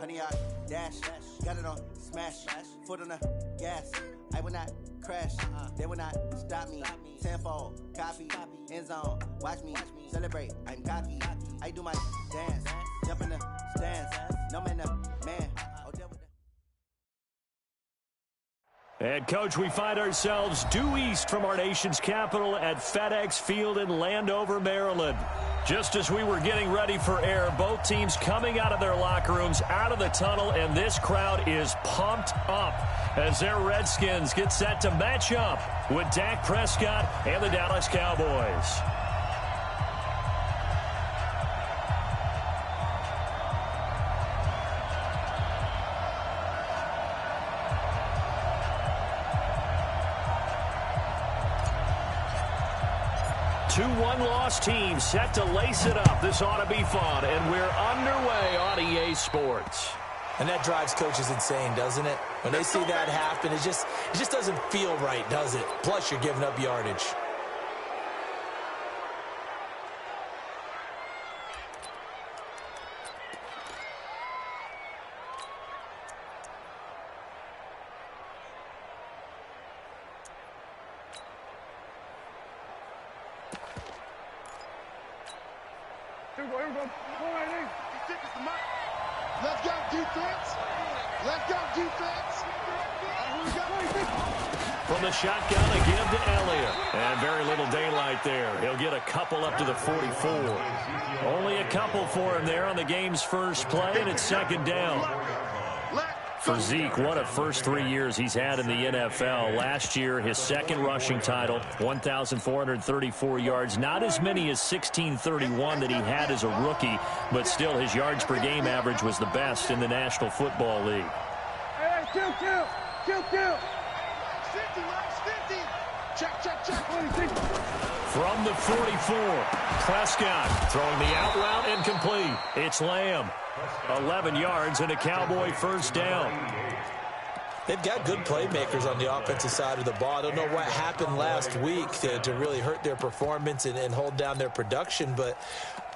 100-yard dash, got it on smash, foot on the gas. I will not crash, they will not stop me. Tenfold, copy, end zone, watch me celebrate. I'm cocky, I do my dance, jump in the stands, no man up, man. And, Coach, we find ourselves due east from our nation's capital at FedEx Field in Landover, Maryland. Just as we were getting ready for air, both teams coming out of their locker rooms, out of the tunnel, and this crowd is pumped up as their Redskins get set to match up with Dak Prescott and the Dallas Cowboys. Two one-loss teams set to lace it up. This ought to be fun, and we're underway on EA Sports. And that drives coaches insane, doesn't it? When they see that happen, it just doesn't feel right, does it? Plus, you're giving up yardage. Here we go. Let's go, defense. Let's go, defense. From the shotgun, a give to Elliott. And very little daylight there. He'll get a couple up to the 44. Only a couple for him there on the game's first play, and it's second down. For Zeke, what a first 3 years he's had in the NFL. Last year, his second rushing title, 1,434 yards. Not as many as 1,631 that he had as a rookie, but still his yards per game average was the best in the National Football League. Hey, kill. 50. Check. From the 44, Prescott throwing the out route incomplete. It's Lamb. 11 yards and a Cowboy first down. They've got good playmakers on the offensive side of the ball. I don't know what happened last week to really hurt their performance and hold down their production, but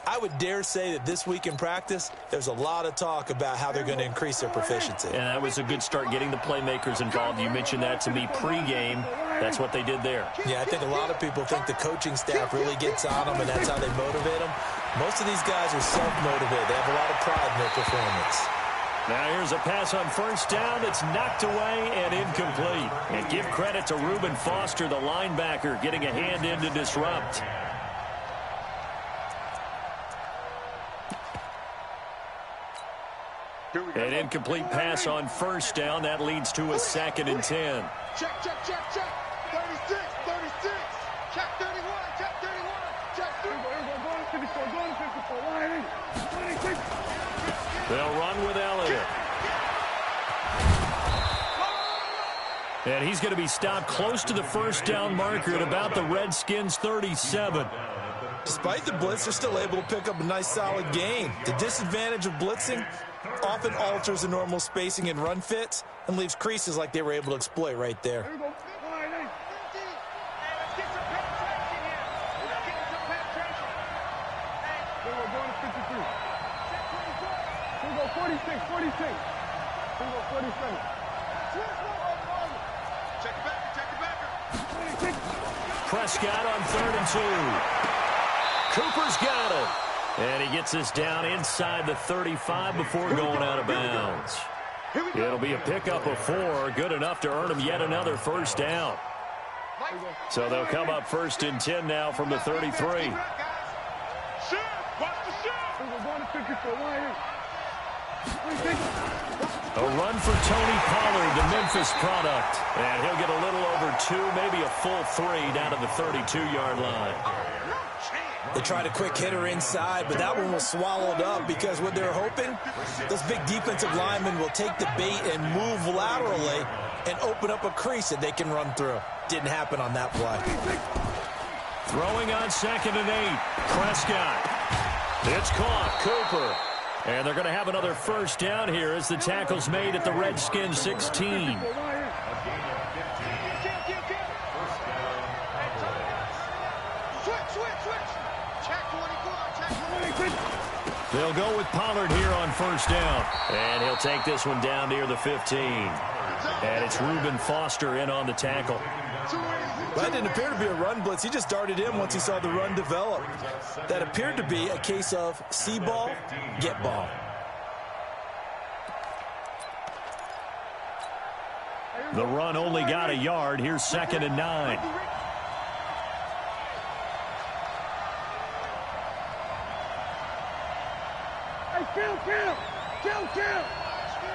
I would dare say that this week in practice, there's a lot of talk about how they're going to increase their proficiency. And that was a good start getting the playmakers involved. You mentioned that to me pregame. That's what they did there. Yeah, I think a lot of people think the coaching staff really gets on them, and that's how they motivate them. Most of these guys are self-motivated. They have a lot of pride in their performance. Now here's a pass on first down. It's knocked away and incomplete. And give credit to Reuben Foster, the linebacker, getting a hand in to disrupt. An incomplete pass on first down. That leads to a 2nd and 10. Check. 36. Check 31. Check 3. They'll run with Elliott. And he's going to be stopped close to the first down marker at about the Redskins' 37. Despite the blitz, they're still able to pick up a nice, solid gain. The disadvantage of blitzing often alters the normal spacing and run fits and leaves creases like they were able to exploit right there. Prescott on 3rd and 2. Cooper's got it. And he gets this down inside the 35 before going out of bounds. It'll be a pickup of 4, good enough to earn him yet another first down. So they'll come up 1st and 10 now from the 33. A run for Tony Pollard, the Memphis product. And he'll get a little over 2, maybe a full 3 down to the 32-yard line. They tried a quick hitter inside, but that one was swallowed up because what they're hoping, those big defensive linemen will take the bait and move laterally and open up a crease that they can run through. Didn't happen on that play. Throwing on 2nd and 8. Prescott. It's caught. Cooper. And they're going to have another first down here as the tackle's made at the Redskins 16. They'll go with Pollard here on first down. And he'll take this one down near the 15. And it's Reuben Foster in on the tackle. That didn't appear to be a run blitz. He just darted in once he saw the run develop. That appeared to be a case of see ball, get ball. The run only got a yard. Here's 2nd and 9. Hey, kill.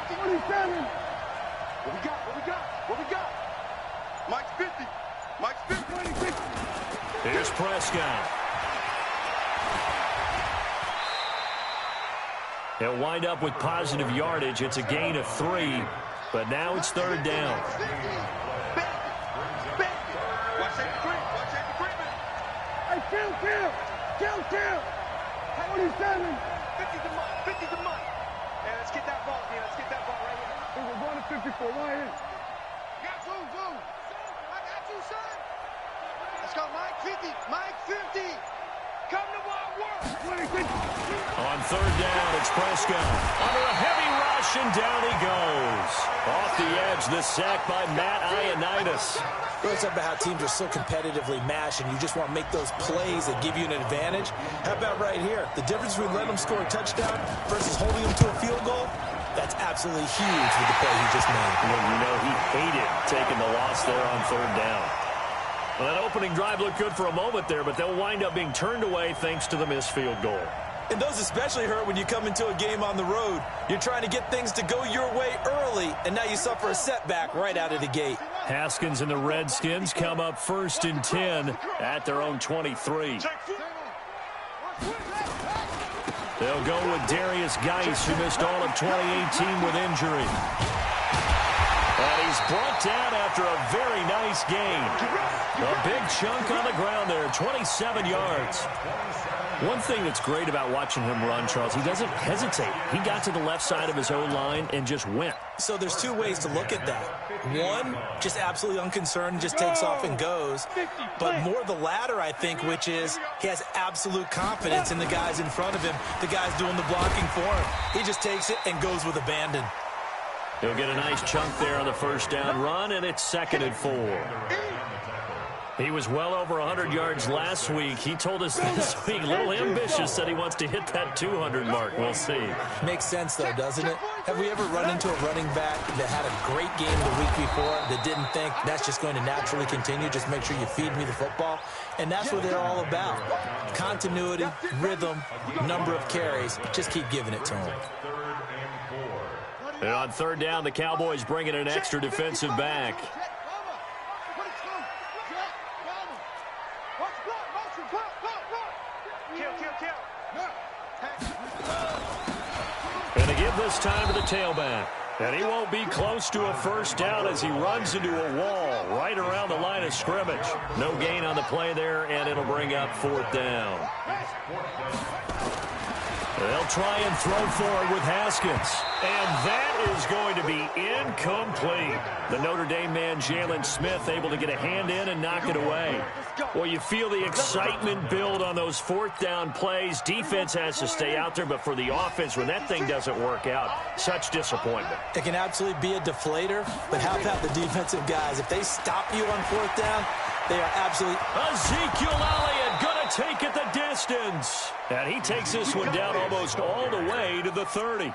27. What we got? Mike's 50. Mike's 50. Here's Prescott. He'll wind up with positive yardage. It's a gain of 3, but now it's 3rd down. Watch that creep. Hey, kill. 27. 50 to Mike. Hey, let's get that ball here. Let's get that ball right here. We're going to 54. Right here. Zoom. I got you, son. Let's go, Mike 50. Mike 50. Come to my work. 26. On 3rd down, it's Prescott. Under a heavy rush, and down he goes. Off the edge, the sack by Matt Ioannidis. It's about how teams are so competitively matched, and you just want to make those plays that give you an advantage. How about right here? The difference between letting them score a touchdown versus holding them to a field goal, that's absolutely huge with the play he just made. Well, you know, he hated taking the loss there on 3rd down. Well, that opening drive looked good for a moment there, but they'll wind up being turned away thanks to the missed field goal. And those especially hurt when you come into a game on the road. You're trying to get things to go your way early, and now you suffer a setback right out of the gate. Haskins and the Redskins come up 1st and 10 at their own 23. They'll go with Darius Geis, who missed all of 2018 with injury. And he's brought down after a very nice gain. A big chunk on the ground there, 27 yards. One thing that's great about watching him run, Charles, he doesn't hesitate. He got to the left side of his O-line and just went. So there's 2 ways to look at that. One, just absolutely unconcerned, just takes off and goes. But more the latter, I think, which is he has absolute confidence in the guys in front of him, the guys doing the blocking for him. He just takes it and goes with abandon. He'll get a nice chunk there on the first down run, and it's 2nd and 4. He was well over 100 yards last week. He told us this week, a little ambitious, said he wants to hit that 200 mark. We'll see. Makes sense, though, doesn't it? Have we ever run into a running back that had a great game the week before that didn't think that's just going to naturally continue? Just make sure you feed me the football. And that's what they're all about. Continuity, rhythm, number of carries. Just keep giving it to them. And on 3rd down, the Cowboys bring in an extra defensive back. And to give this time to the tailback. And he won't be close to a first down as he runs into a wall right around the line of scrimmage. No gain on the play there, and it'll bring up 4th down. They'll try and throw forward with Haskins. And that is going to be incomplete. The Notre Dame man, Jalen Smith, able to get a hand in and knock it away. Well, you feel the excitement build on those 4th down plays. Defense has to stay out there, but for the offense, when that thing doesn't work out, such disappointment. It can absolutely be a deflator, but how about the defensive guys? If they stop you on 4th down, they are absolutely... Ezekiel Elliott going to take it the distance. And he takes this one down almost all the way to the 30.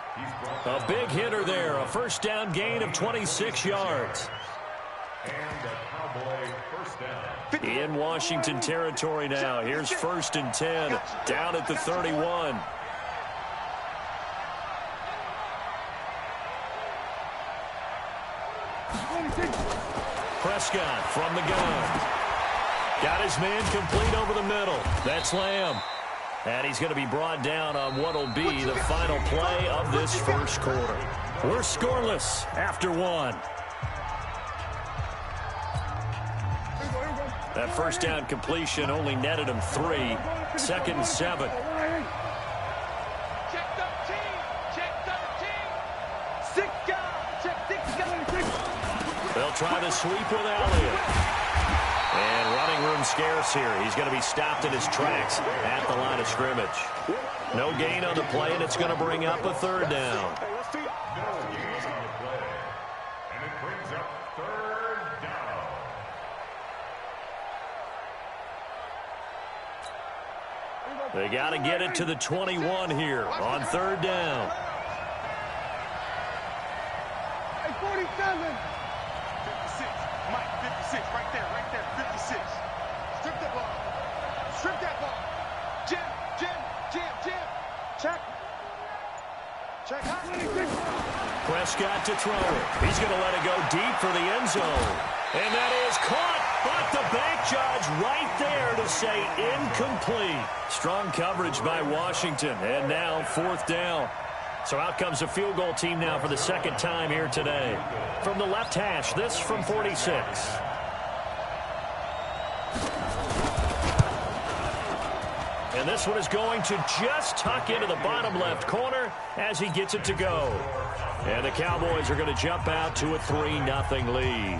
A big hitter there, a first down gain of 26 yards. In Washington territory now. Here's 1st and 10, down at the 31. Prescott from the gun. Got his man complete over the middle. That's Lamb. And he's going to be brought down on what will be the final play of this first quarter. We're scoreless after 1. That first down completion only netted him 3. 2nd and 7. Check 13. Check 13. 6 guys. Check 6 guys. They'll try the sweep with Elliott. And running room scarce here. He's going to be stopped in his tracks at the line of line of scrimmage. No gain on the play, and it's going to bring up a third down. They got to get it to the 21 here on third down. Hey, 47. 56. Mike, 56. Right there, 56. Strip that ball. Strip that ball. Jim. Check. Prescott to throw it. He's going to let it go deep for the end zone. And that is caught. But the bank judge right there to say incomplete. Strong coverage by Washington. And now fourth down. So out comes the field goal team now for the second time here today. From the left hash, this from 46. And this one is going to just tuck into the bottom left corner as he gets it to go. And the Cowboys are going to jump out to a 3-0 lead.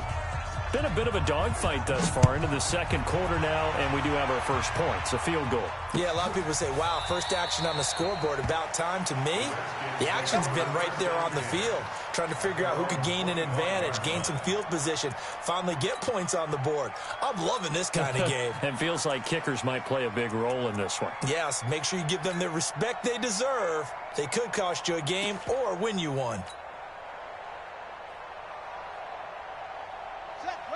Been a bit of a dogfight thus far into the second quarter now, and we do have our first points, a field goal. Yeah, a lot of people say, wow, first action on the scoreboard, about time. To me, the action's been right there on the field, trying to figure out who could gain an advantage, gain some field position, finally get points on the board. I'm loving this kind of game. And feels like kickers might play a big role in this one. Yes, make sure you give them the respect they deserve. They could cost you a game or win you one.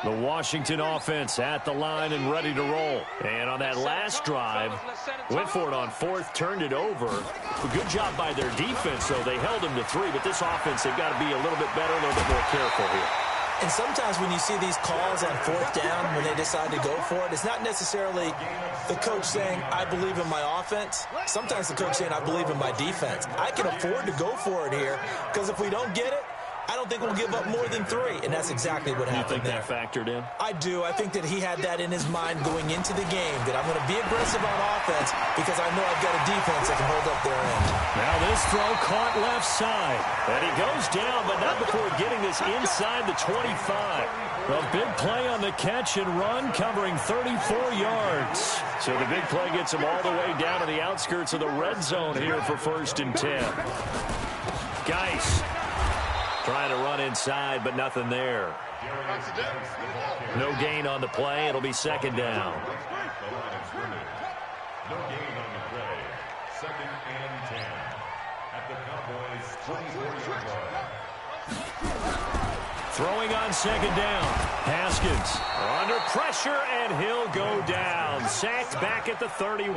The Washington offense at the line and ready to roll. And on that last drive, went for it on fourth, turned it over. A good job by their defense, though. They held them to 3, but this offense, they've got to be a little bit better, a little bit more careful here. And sometimes when you see these calls on fourth down, when they decide to go for it, it's not necessarily the coach saying, I believe in my offense. Sometimes the coach saying, I believe in my defense. I can afford to go for it here, because if we don't get it, I don't think we'll give up more than 3, and that's exactly what happened there. You think that factored in? I do. I think that he had that in his mind going into the game, that I'm going to be aggressive on offense because I know I've got a defense that can hold up their end. Now this throw caught left side, and he goes down, but not before getting this inside the 25. A big play on the catch and run, covering 34 yards. So the big play gets him all the way down to the outskirts of the red zone here for 1st and 10. Geis trying to run inside, but nothing there. No gain on the play. It'll be second down. No gain on the play. 2nd and 10 at the Cowboys' 24-yard line. Throwing on second down. Haskins under pressure, and he'll go down. Sacked back at the 31.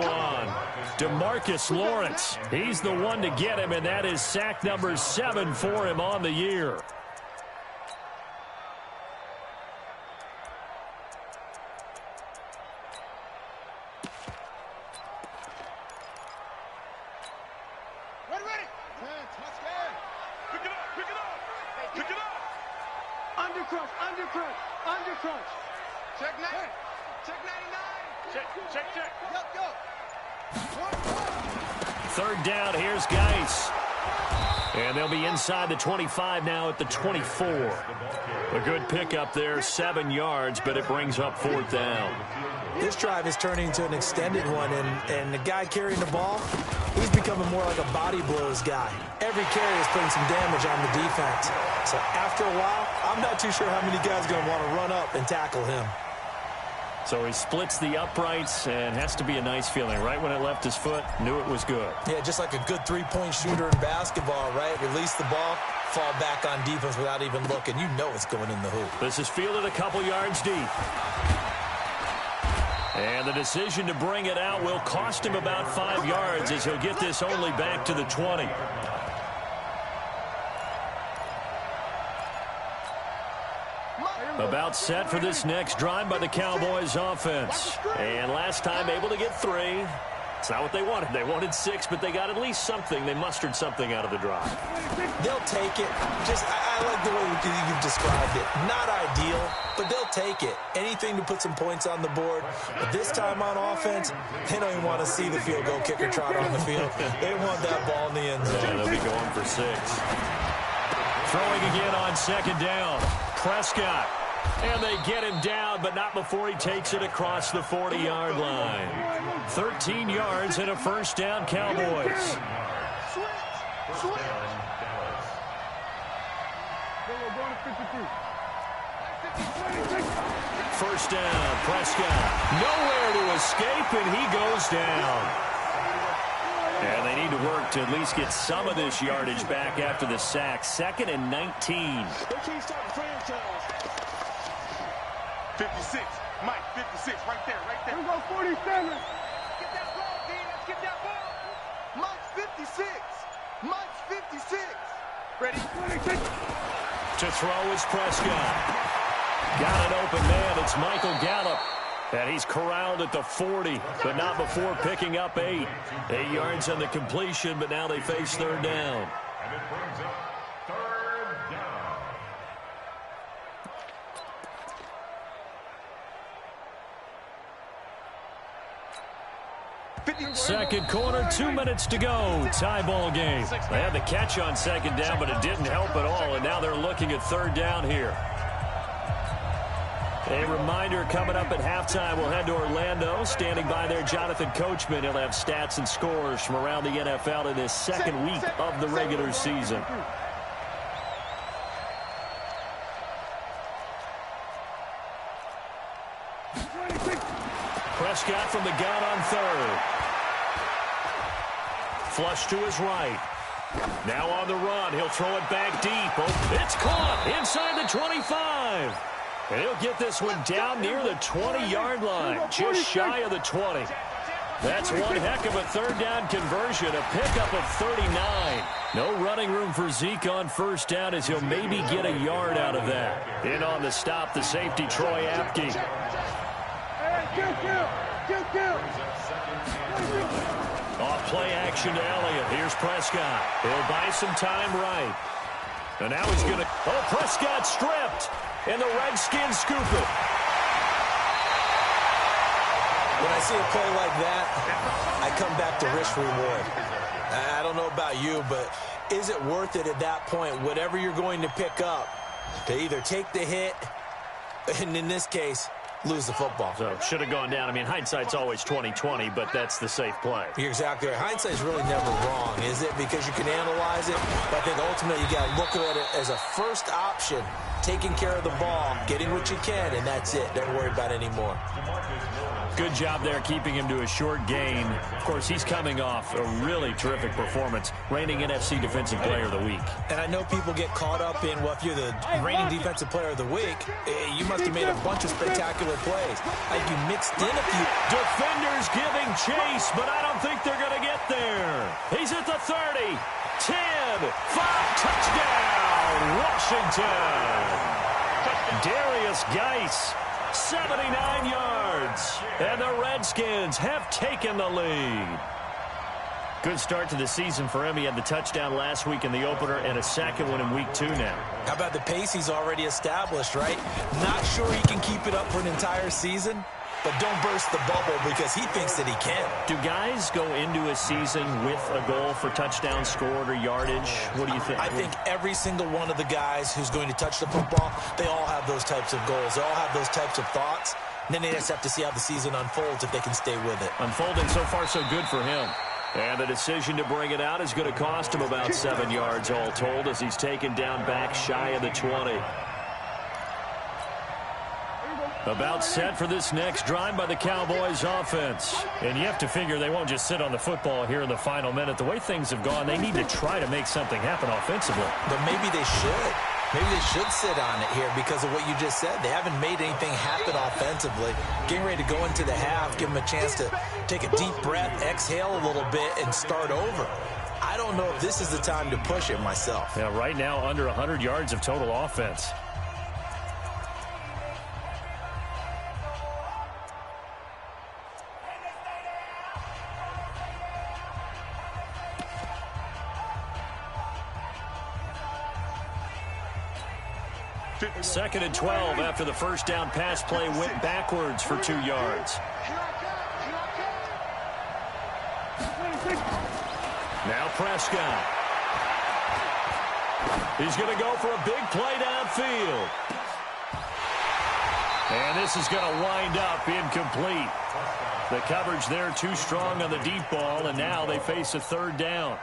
DeMarcus Lawrence, he's the one to get him, and that is sack number 7 for him on the year. Ready. Pick it up. Undercrunch. Check 99. Check. Go. 3rd down, here's Geis. And they'll be inside the 25 now at the 24. A good pickup there, 7 yards, but it brings up 4th down. This drive is turning into an extended one, and the guy carrying the ball, he's becoming more like a body blows guy. Every carry is putting some damage on the defense. So after a while, I'm not too sure how many guys are going to want to run up and tackle him. So he splits the uprights, and has to be a nice feeling. Right when it left his foot, knew it was good. Yeah, just like a good three-point shooter in basketball, right? Release the ball, fall back on defense without even looking. You know it's going in the hoop. This is fielded a couple yards deep. And the decision to bring it out will cost him about 5 yards, as he'll get this only back to the 20. About set for this next drive by the Cowboys offense. And last time able to get 3. It's not what they wanted. They wanted 6, but they got at least something. They mustered something out of the drive. They'll take it. I like the way you've described it. Not ideal, but they'll take it. Anything to put some points on the board. But this time on offense, they don't even want to see the field goal kicker trot on the field. They want that ball in the end zone. Yeah, they'll be going for 6. Throwing again on second down. Prescott And they get him down, but not before he takes it across the 40-yard line. 13 yards and a first down, Cowboys. First down, Prescott. Nowhere to escape, and he goes down. And they need to work to at least get some of this yardage back after the sack. 2nd and 19. 56. Mike, 56. Right there, right there. Here we go, 47. Get that ball, D. Let's get that ball. Mike's 56. Mike's 56. Ready? 26. To throw is Prescott. Got an open man. It's Michael Gallup. And he's corralled at the 40, but not before picking up 8. 8 yards on the completion, but now they face third down. And it brings up third down. Second quarter, 2 minutes to go. Tie ball game. They had the catch on second down, but it didn't help at all, and now they're looking at third down here. A reminder coming up at halftime, we'll head to Orlando. Standing by there, Jonathan Coachman. He'll have stats and scores from around the NFL in this second week of the regular season. Prescott from the gun on third. Flush to his right. Now on the run. He'll throw it back deep. Oh, it's caught inside the 25. And he'll get this one down near the 20-yard line, just shy of the 20. That's one heck of a third down conversion, a pickup of 39. No running room for Zeke on first down as he'll maybe get a yard out of that. In on the stop, the safety, Troy Apke. Off play action to Elliott. Here's Prescott. He'll buy some time right. And now he's going to... Oh, Prescott stripped. And the Redskins scoop it. When I see a play like that, I come back to risk-reward. I don't know about you, but is it worth it at that point, whatever you're going to pick up, to either take the hit, and in this case, lose the football? So should have gone down. I mean, hindsight's always 20/20, but that's the safe play. You're exactly right. Hindsight's really never wrong, is it? Because you can analyze it, but I think ultimately you got to look at it as a first option, taking care of the ball, getting what you can, and that's it. Don't worry about it anymore. Good job there keeping him to a short gain. Of course, he's coming off a really terrific performance, reigning NFC Defensive Player of the Week. And I know people get caught up in, well, if you're the reigning Defensive Player of the Week, you must have made a bunch of spectacular plays. Like you mixed in a few. Defenders giving chase, but I don't think they're going to get there. He's at the 30, 10, 5, touchdown, Washington. Darius Geis, 79 yards, and the Redskins have taken the lead. Good start to the season for him. He had the touchdown last week in the opener and a second one in week 2 now. How about the pace he's already established, right? Not sure he can keep it up for an entire season, but don't burst the bubble because he thinks that he can. Do guys go into a season with a goal for touchdown scored or yardage? What do you think? I think every single one of the guys who's going to touch the football, they all have those types of goals. They all have those types of thoughts. And then they just have to see how the season unfolds if they can stay with it. Unfolding so far so good for him. And the decision to bring it out is going to cost him about 7 yards all told as he's taken down back shy of the 20. About set for this next drive by the Cowboys offense. And you have to figure they won't just sit on the football here in the final minute. The way things have gone, they need to try to make something happen offensively. But maybe they should. Maybe they should sit on it here because of what you just said. They haven't made anything happen offensively. Getting ready to go into the half, give them a chance to take a deep breath, exhale a little bit, and start over. I don't know if this is the time to push it myself. Yeah, right now under 100 yards of total offense. Second and 12 after the first down pass play went backwards for 2 yards. Now Prescott. He's going to go for a big play downfield. And this is going to wind up incomplete. The coverage there too strong on the deep ball, and now they face a third down.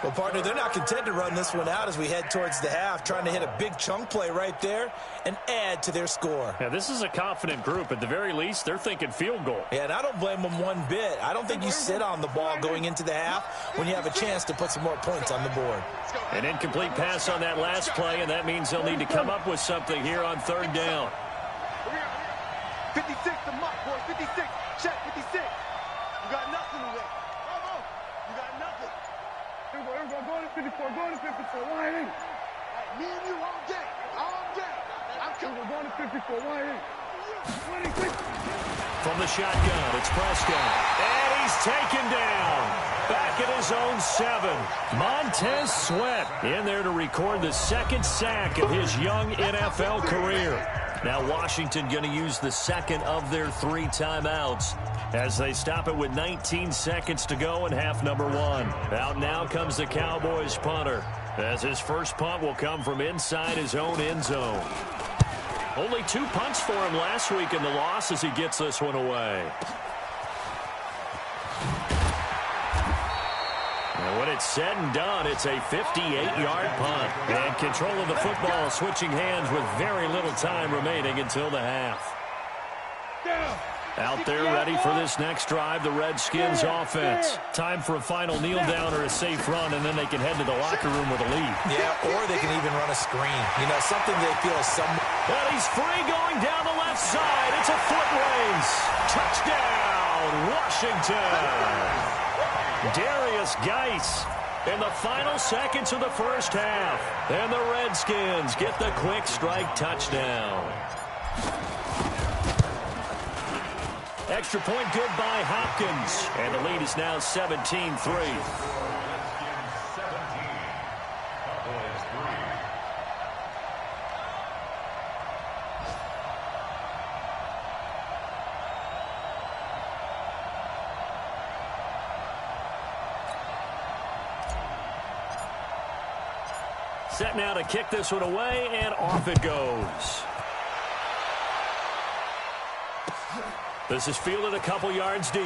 Well, partner, they're not content to run this one out as we head towards the half, trying to hit a big chunk play right there and add to their score. Yeah, this is a confident group. At the very least, they're thinking field goal. Yeah, and I don't blame them one bit. I don't think you sit on the ball going into the half when you have a chance to put some more points on the board. An incomplete pass on that last play, and that means they'll need to come up with something here on third down. 56 to Muck, boys. 56. Check 56. You got nothing today. You got nothing. Here we go. Go to 54. Go to 54. Line in. Me and you all day. All day. I'm Here we go. Go to 54. Line in. 26. From the shotgun, it's Prescott. And he's taken down. Back at his own 7. Montez Sweat in there to record the second sack of his young NFL career. Now Washington going to use the second of their 3 timeouts as they stop it with 19 seconds to go in half number 1. Out now comes the Cowboys punter, as his first punt will come from inside his own end zone. Only 2 punts for him last week in the loss as he gets this one away. And when it's said and done, it's a 58-yard punt. And control of the football switching hands with very little time remaining until the half. Out there ready for this next drive, the Redskins offense. Time for a final kneel down or a safe run, and then they can head to the locker room with a lead. Yeah, or they can even run a screen. You know, something they feel is some... Well, he's free going down the left side. It's a foot race. Touchdown, Washington. Darius Geis in the final seconds of the first half. And the Redskins get the quick strike touchdown. Extra point good by Hopkins. And the lead is now 17-3. Set now to kick this one away, and off it goes. This is fielded a couple yards deep.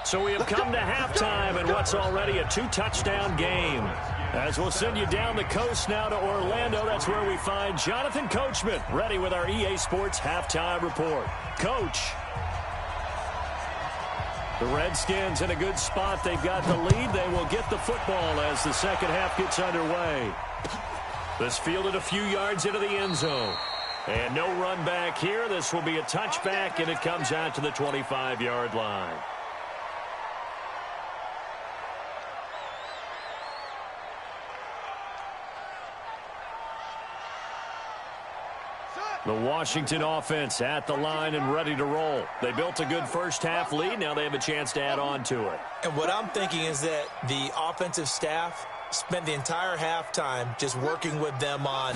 So we have come to halftime in what's already a 2-touchdown game. As we'll send you down the coast now to Orlando, that's where we find Jonathan Coachman, ready with our EA Sports halftime report. Coach. The Redskins in a good spot. They've got the lead. They will get the football as the second half gets underway. This fielded a few yards into the end zone. And no run back here. This will be a touchback, and it comes out to the 25-yard line. The Washington offense at the line and ready to roll. They built a good first-half lead. Now they have a chance to add on to it. And what I'm thinking is that the offensive staff spent the entire halftime just working with them on,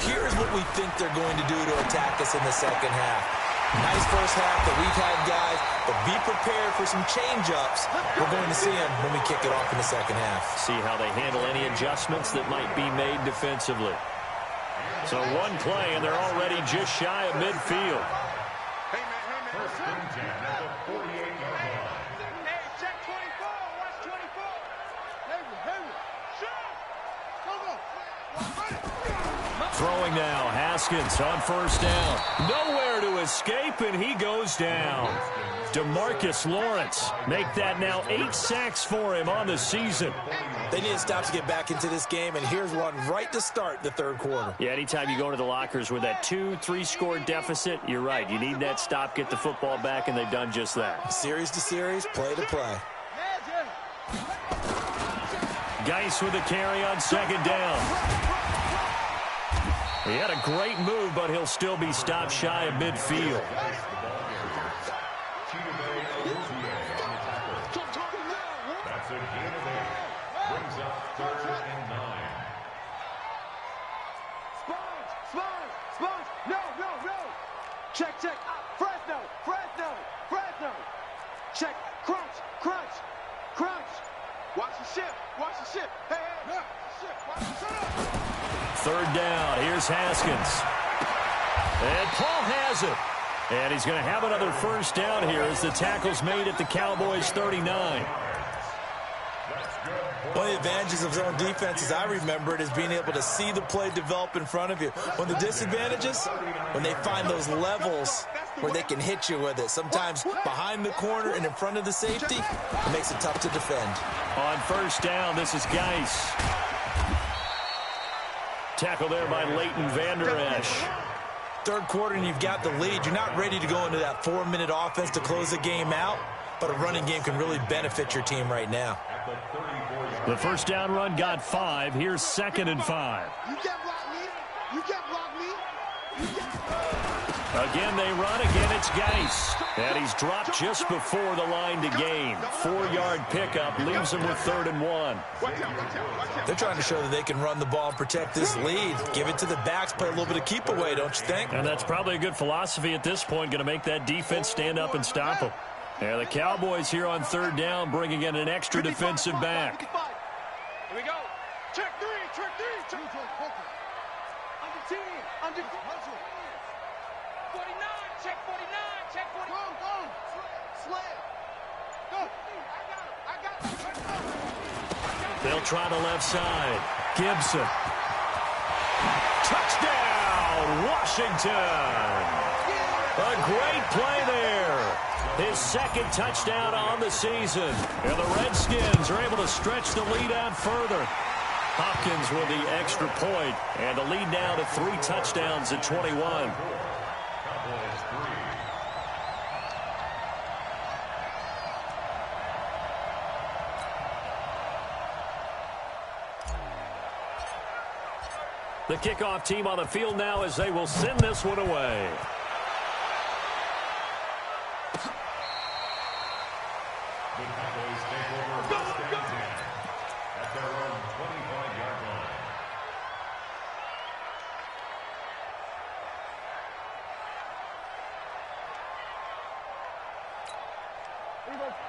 here's what we think they're going to do to attack us in the second half. Nice first half that we've had, guys, but be prepared for some change-ups. We're going to see them when we kick it off in the second half. See how they handle any adjustments that might be made defensively. So one play, and they're already just shy of midfield. Hey, man. First and 10 at the 48-yard line. Hey, check 24. Watch 24. Henry. Shoot. Come on. Throwing now, Haskins on first down. Nowhere to escape, and he goes down. DeMarcus Lawrence make that now 8 sacks for him on the season. They need to stop to get back into this game, and here's one right to start the third quarter. Yeah, anytime you go to the lockers with that 2-3 score deficit, you're right. You need that stop, get the football back, and they've done just that. Series to series, play to play. Geis with the carry on second down. He had a great move, but he'll still be stopped shy of midfield. That's a gain of 8. Brings up 3rd and 9. Sponge. No. Check. Fresno. Check. Crunch. Watch the ship. Hey. Ship. Watch the ship. third down. Here's Haskins. And Paul has it. And he's going to have another first down here as the tackle's made at the Cowboys' 39. One of the advantages of zone defense, as I remember it, is being able to see the play develop in front of you. One of the disadvantages, when they find those levels where they can hit you with it. Sometimes behind the corner and in front of the safety, it makes it tough to defend. On first down, this is Geis. Tackle there by Leighton Vander Esch. Third quarter and you've got the lead. You're not ready to go into that 4-minute offense to close the game out, but a running game can really benefit your team right now. The first down run got 5. Here's 2nd and 5. You can't block me. You can't block me. You can't. Again, they run. Again, it's Geis. And he's dropped just before the line to gain. 4-yard pickup leaves him with 3rd and 1. Watch out, watch out, watch out. They're trying to show that they can run the ball and protect this lead. Give it to the backs, play a little bit of keep away, don't you think? And that's probably a good philosophy at this point, going to make that defense stand up and stop them. And the Cowboys here on 3rd down bringing in an extra defensive back. Here we go. Check 3, check 3. Check under 10, under 49, check 49, check 49. Go, slam. Go. I got it. They'll try the left side. Gibson. Touchdown, Washington. A great play there. His 2nd touchdown on the season. And the Redskins are able to stretch the lead out further. Hopkins with the extra point. And the lead now to 3 touchdowns at 21. The kickoff team on the field now as they will send this one away. The Cowboys take over first and 10 at their own 25-yard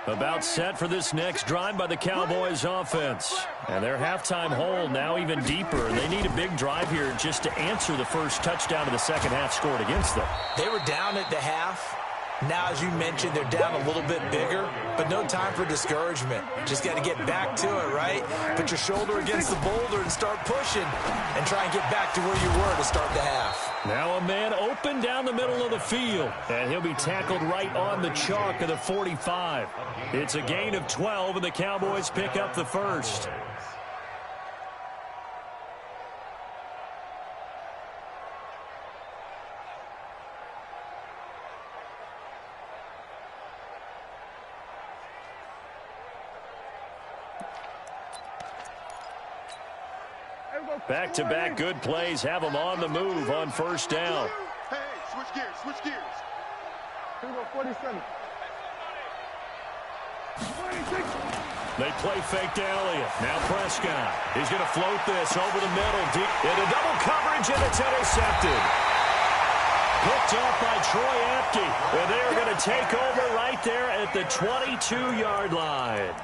line. About set for this next drive by the Cowboys offense. And their halftime hole now even deeper. They need a big drive here just to answer the first touchdown of the second half scored against them. They were down at the half. Now, as you mentioned, they're down a little bit bigger, but no time for discouragement. Just got to get back to it, right? Put your shoulder against the boulder and start pushing and try and get back to where you were to start the half. Now a man open down the middle of the field, and he'll be tackled right on the chalk of the 45. It's a gain of 12, and the Cowboys pick up the first. Back-to-back good plays have them on the move on first down. Hey, switch gears, switch gears. Here we go, 47. 26. They play fake to Elliott. Now Prescott. He's going to float this over the middle. Deep into double coverage, and it's intercepted. Picked off by Troy Apke. And they are going to take over right there at the 22-yard line.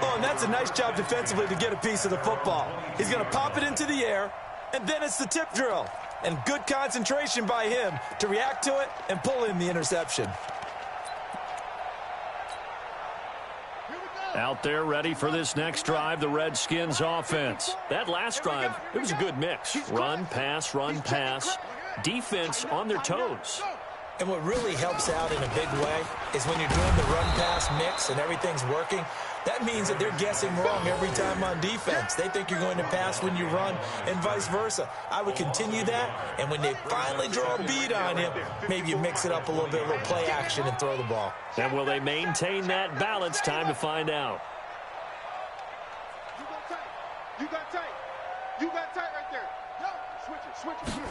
Oh, and that's a nice job defensively to get a piece of the football. He's going to pop it into the air, and then it's the tip drill. And good concentration by him to react to it and pull in the interception. Out there ready for this next drive, the Redskins offense. That last drive, it was a good mix. Run, pass, defense on their toes. And what really helps out in a big way is when you're doing the run-pass mix and everything's working, that means that they're guessing wrong every time on defense. They think you're going to pass when you run and vice versa. I would continue that, and when they finally draw a bead on you, maybe you mix it up a little bit, a little play action and throw the ball. And will they maintain that balance? Time to find out. You got tight. You got tight right there. Yo, switch it.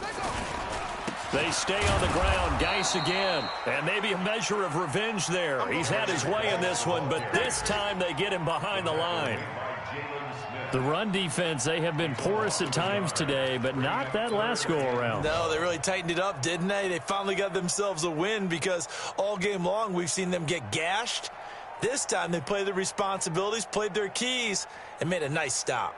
They stay on the ground. Geis again. And maybe a measure of revenge there. He's had his way in this one, but this time they get him behind the line. The run defense, they have been porous at times today, but not that last go-around. No, they really tightened it up, didn't they? They finally got themselves a win because all game long we've seen them get gashed. This time they played their responsibilities, played their keys, and made a nice stop.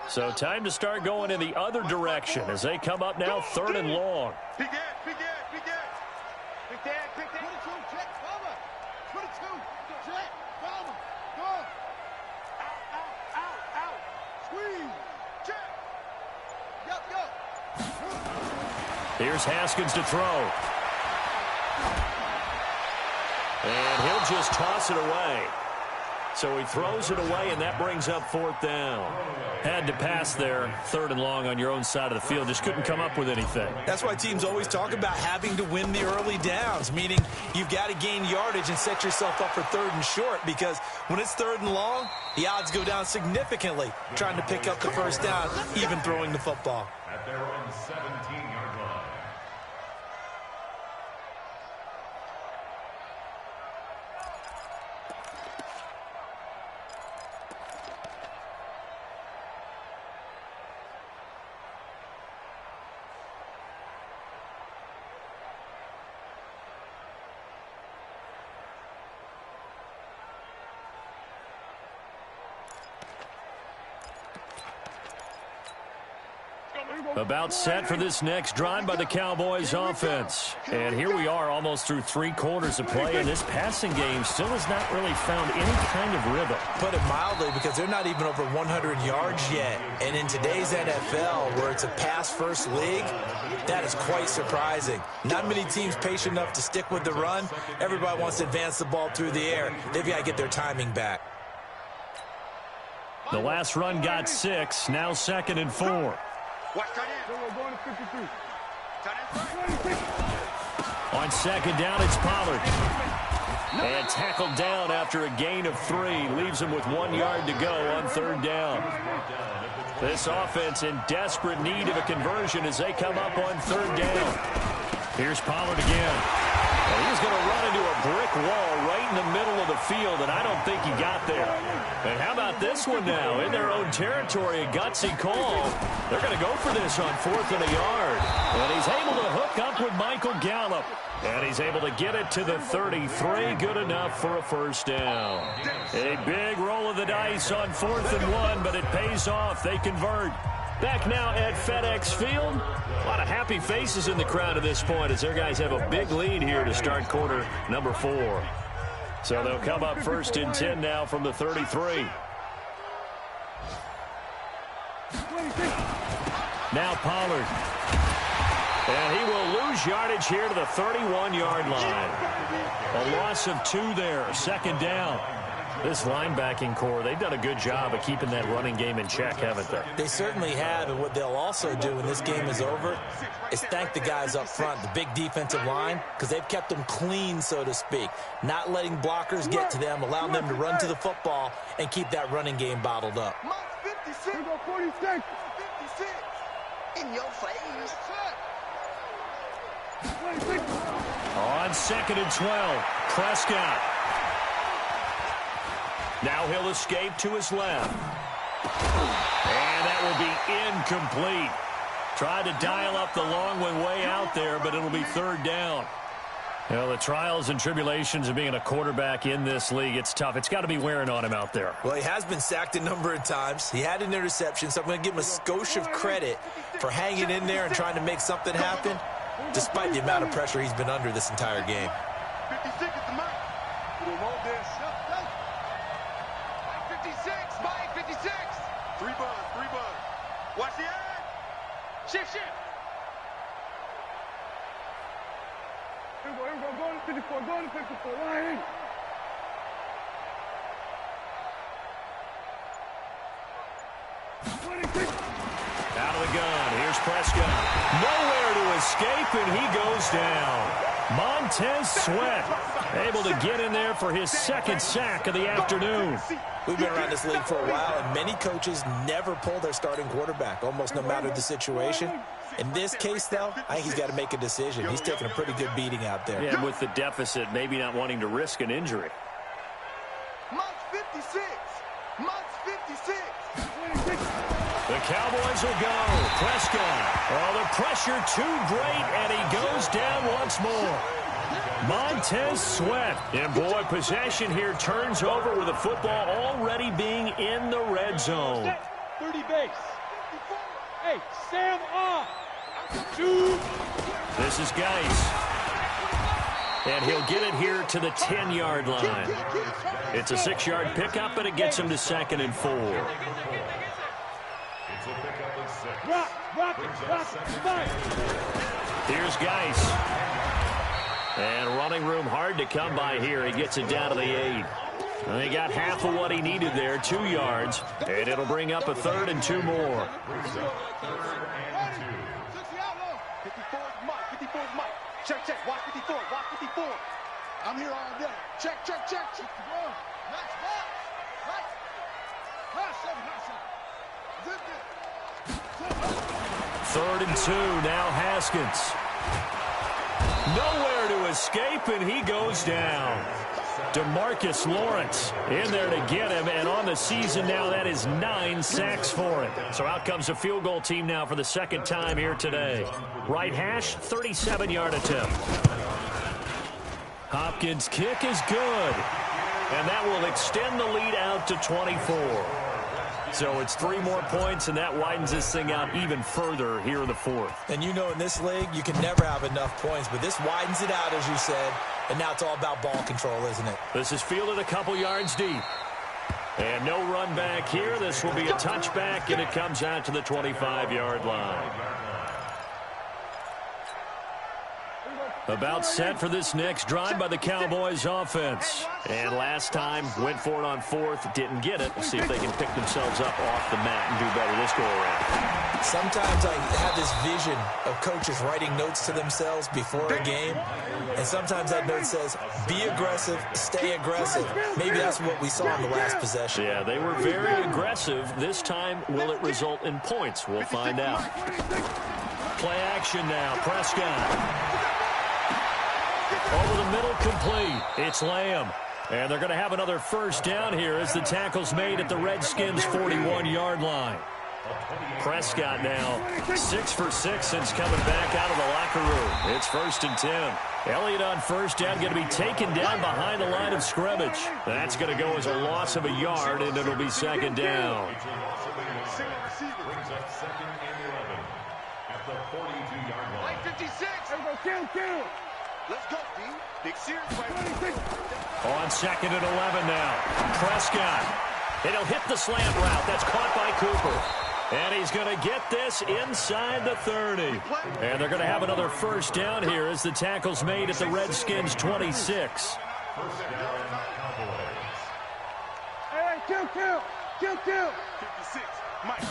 So time to start going in the other direction as they come up now 3rd and long. Big Ed, Big Ed, Big Ed. Big Ed, Big Ed. 22, check, cover. 22, check, cover. Go. Out. Squeeze. Check. Yup. Here's Haskins to throw. And he'll just toss it away. So he throws it away, and that brings up 4th down. Had to pass there, 3rd and long on your own side of the field. Just couldn't come up with anything. That's why teams always talk about having to win the early downs, meaning you've got to gain yardage and set yourself up for 3rd and short, because when it's 3rd and long, the odds go down significantly trying to pick up the 1st down, even throwing the football. At their own 17-yard line. About set for this next drive by the Cowboys offense. And here we are almost through 3 quarters of play, and this passing game still has not really found any kind of rhythm. Put it mildly, because they're not even over 100 yards yet. And in today's NFL, where it's a pass-first league, that is quite surprising. Not many teams patient enough to stick with the run. Everybody wants to advance the ball through the air. They've got to get their timing back. The last run got 6, now 2nd and 4. Watch tight end. We're going to 53. Tight end. On 2nd down, it's Pollard. And tackled down after a gain of 3. Leaves him with 1 yard to go on 3rd down. This offense in desperate need of a conversion as they come up on 3rd down. Here's Pollard again. And he's going to run into a brick wall right in the middle of the field, and I don't think he got there. And how about this one now? In their own territory, a gutsy call. They're going to go for this on 4th and a yard. And he's able to hook up with Michael Gallup. And he's able to get it to the 33. Good enough for a 1st down. A big roll of the dice on 4th and 1, but it pays off. They convert. Back now at FedEx Field. A lot of happy faces in the crowd at this point as their guys have a big lead here to start quarter number 4. So they'll come up 1st and 10 now from the 33. Now Pollard. And he will lose yardage here to the 31-yard line. A loss of 2 there, 2nd down. This linebacking core, they've done a good job of keeping that running game in check, haven't they? They certainly have, and what they'll also do when this game is over is thank the guys up front, the big defensive line, because they've kept them clean, so to speak. Not letting blockers get to them, allowing them to run to the football and keep that running game bottled up. 56. 46. In your face. 26. On 2nd and 12, Prescott. Now he'll escape to his left. And that will be incomplete. Tried to dial up the long one way out there, but it'll be 3rd down. Well, the trials and tribulations of being a quarterback in this league, it's tough. It's got to be wearing on him out there. Well, he has been sacked a number of times. He had an interception, so I'm going to give him a skosh of credit for hanging in there and trying to make something happen, despite the amount of pressure he's been under this entire game. 56 is the mark. We'll hold this. 56, Mike, 56. 3 buns. Watch the end. Shift. Here we go. Go to 54. Go to 54. Line. Out of the gun. Here's Prescott. Nowhere to escape, and he goes down. Montez Sweat able to get in there for his 2nd sack of the afternoon. We've been around this league for a while, and many coaches never pull their starting quarterback, almost no matter the situation. In this case, though, I think he's got to make a decision. He's taking a pretty good beating out there. Yeah, with the deficit, maybe not wanting to risk an injury. Monk's 56. The Cowboys will go. Prescott. Oh, the pressure too great, and he goes down once more. Montez Sweat. And, boy, possession here turns over with the football already being in the red zone. 30 base. Hey, Sam off. Two. This is Geis. And he'll get it here to the 10-yard line. It's a 6-yard pickup, and it gets him to 2nd and 4. Here's Geis. And running room hard to come by here. He gets it down to the 8. And he got half of what he needed there, 2 yards. And it'll bring up a 3rd and 2 more. 54 is Mike. Check, check. Watch 54. Watch 54. I'm here all day. Check, check, check. Third and 2. Now Haskins. Nowhere to escape, and he goes down. DeMarcus Lawrence in there to get him, and on the season now, that is 9 sacks for him. So out comes a field goal team now for the 2nd time here today. Right hash, 37-yard attempt. Hopkins' kick is good, and that will extend the lead out to 24. So it's 3 more points, and that widens this thing out even further here in the 4th. And you know in this league, you can never have enough points, but this widens it out, as you said, and now it's all about ball control, isn't it? This is fielded a couple yards deep. And no run back here. This will be a touchback, and it comes out to the 25-yard line. About set for this next drive by the Cowboys offense. And last time, went for it on 4th, didn't get it. We'll see if they can pick themselves up off the mat and do better this go-around. Sometimes I have this vision of coaches writing notes to themselves before a game. And sometimes that note says, be aggressive, stay aggressive. Maybe that's what we saw in the last possession. Yeah, they were very aggressive. This time, will it result in points? We'll find out. Play action now. Prescott. Over the middle, complete. It's Lamb. And they're going to have another first down here as the tackle's made at the Redskins' 41-yard line. Prescott now 6 for 6 since coming back out of the locker room. It's 1st and 10. Elliott on first down, going to be taken down behind the line of scrimmage. That's going to go as a loss of a yard, and it'll be 2nd down. Brings up 2nd and 11 at the 42-yard line. 56. Kill. Let's go, D. Big series right. On 2nd and 11 now. Prescott. And he'll hit the slant route. That's caught by Cooper. And he's going to get this inside the 30. And they're going to have another first down here as the tackle's made at the Redskins' 26. First down, Cowboys. Hey, kill. 56. Mike.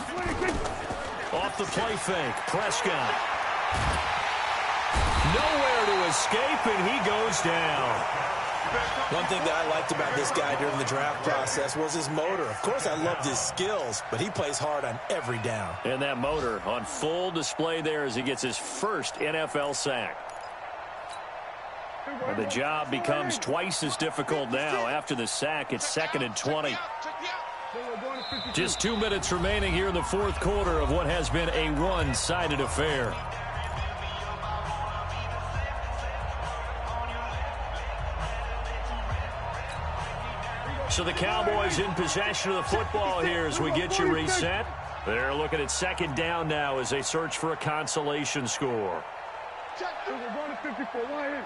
Off the play fake. Prescott. Nowhere to escape, and he goes down. One thing that I liked about this guy during the draft process was his motor. Of course, I loved his skills, but he plays hard on every down. And that motor on full display there as he gets his first NFL sack. And the job becomes twice as difficult now. After the sack, it's 2nd and 20. Just 2 minutes remaining here in the 4th quarter of what has been a one-sided affair. So the Cowboys in possession of the football here as we get you reset. They're looking at 2nd down now as they search for a consolation score. We're going to 54. Why in?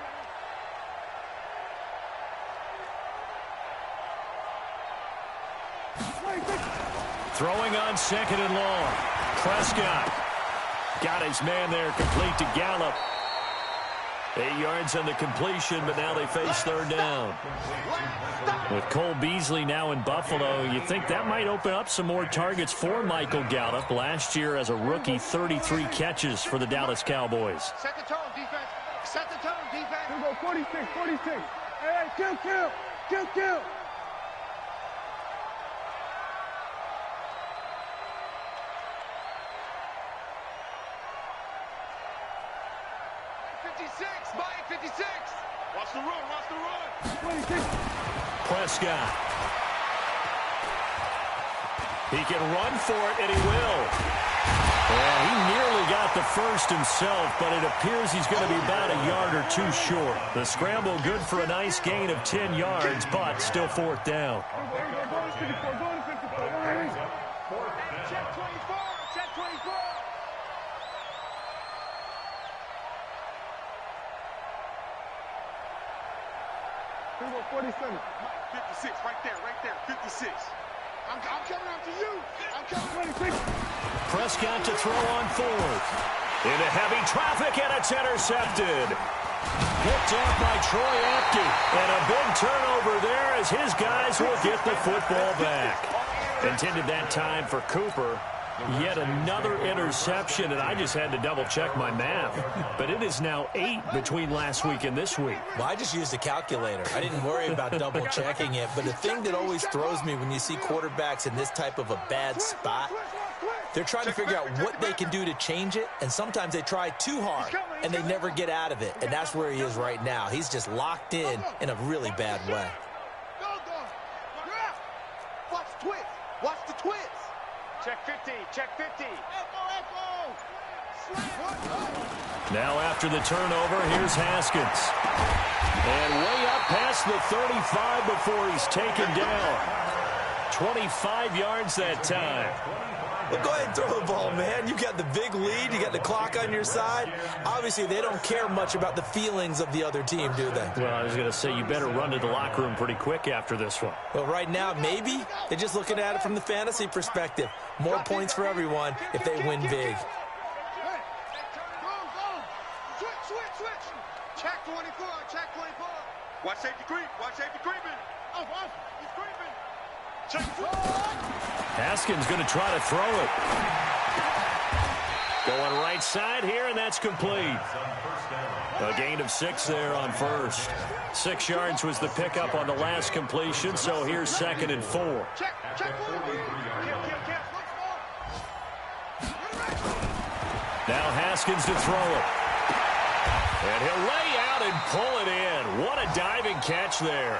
Throwing on 2nd and long. Prescott got his man there complete to Gallup. 8 yards on the completion, but now they face 3rd down. With Cole Beasley now in Buffalo, you think that might open up some more targets for Michael Gallup. Last year as a rookie, 33 catches for the Dallas Cowboys. Set the tone, defense. Set the tone, defense. Here we go, 46. Hey, kill. 56. Mike, 56. Watch the run. 26. Prescott. He can run for it, and he will. And he nearly got the first himself, but it appears he's going to be about a yard or 2 short. The scramble good for a nice gain of 10 yards, but still 4th down. Check 24. 47. 56, right there, 56. I'm coming after you. I'm coming. 26. Prescott to throw on fourth. Into heavy traffic, and it's intercepted. Picked off by Troy Apke. And a big turnover there as his guys will get the football back. Intended that time for Cooper. Yet another interception, and I just had to double-check my math. But it is now 8 between last week and this week. Well, I just used a calculator. I didn't worry about double-checking it. But the thing that always throws me when you see quarterbacks in this type of a bad spot, they're trying to figure out what they can do to change it, and sometimes they try too hard, and they never get out of it. And that's where he is right now. He's just locked in a really bad way. Watch the twist. Watch the twist. Check 50. Check 50. Now after the turnover, here's Haskins. And way up past the 35 before he's taken down. 25 yards that time. Well, go ahead and throw the ball, man. You got the big lead. You got the clock on your side. Obviously, they don't care much about the feelings of the other team, do they? Well, I was going to say, you better run to the locker room pretty quick after this one. Well, right now, maybe they're just looking at it from the fantasy perspective. More points for everyone if they win big. Switch. Check 24. Check 24. Watch safety creep. Watch safety creeping. He's creeping. Check 4. Haskins going to try to throw it. Going right side here, and that's complete. A gain of 6 there on first. 6 yards was the pickup on the last completion, so here's 2nd and 4. Check 4. Now Haskins to throw it. And he'll lay out and pull it in. What a diving catch there.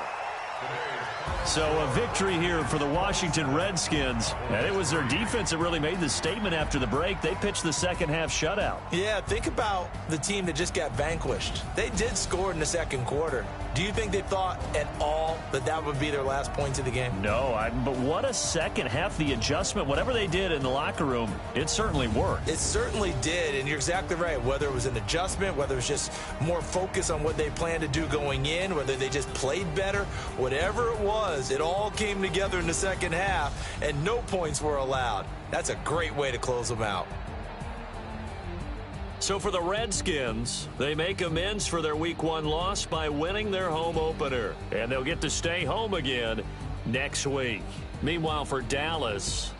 So a victory here for the Washington Redskins. And it was their defense that really made the statement after the break. They pitched the second half shutout. Yeah, think about the team that just got vanquished. They did score in the second quarter. Do you think they thought at all that that would be their last points of the game? No, but what a second half. The adjustment, whatever they did in the locker room, it certainly worked. It certainly did, and you're exactly right. Whether it was an adjustment, whether it was just more focus on what they planned to do going in, whether they just played better, whatever it was, it all came together in the second half, and no points were allowed. That's a great way to close them out. So for the Redskins, they make amends for their Week 1 loss by winning their home opener. And they'll get to stay home again next week. Meanwhile, for Dallas,